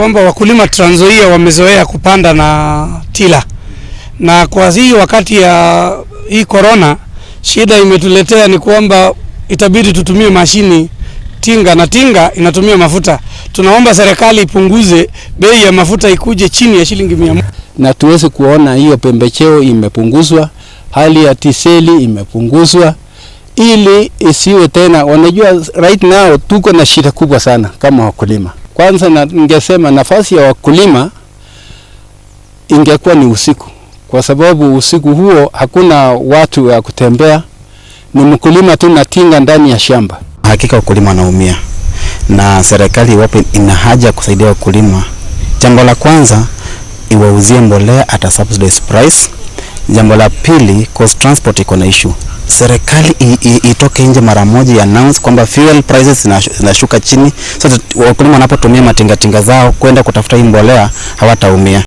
kwamba wakulima Trans Nzoia wamezoea kupanda na tila, na kwa hii wakati ya hii corona shida imetuletea ni kwamba itabidi tutumie mashini tinga, na tinga inatumia mafuta. Tunaomba serikali ipunguze bei ya mafuta ikuje chini ya shilingi 100, na tuweze kuona hiyo pembecheo imepunguzwa, hali ya tiseli imepunguzwa, ili isiwe tena. Wanajua right now tuko na shida kubwa sana kama wakulima. Kwanza ningesema nafasi ya wakulima ingekuwa ni usiku, kwa sababu usiku huo hakuna watu wa kutembea, ni mkulima tu na tinga ndani ya shamba. Hakika wakulima wanaumia, na serikali iwapo ina haja kusaidia wakulima, jambo la kwanza iwauzie mbolea at a subsidized price. Jambo la pili, cost transport iko na issue. Serikali itoke nje mara moja, announce kwamba fuel prices zinashuka chini, so wakulima wanapotumia matinga zao kwenda kutafuta hii mbolea hawataumia.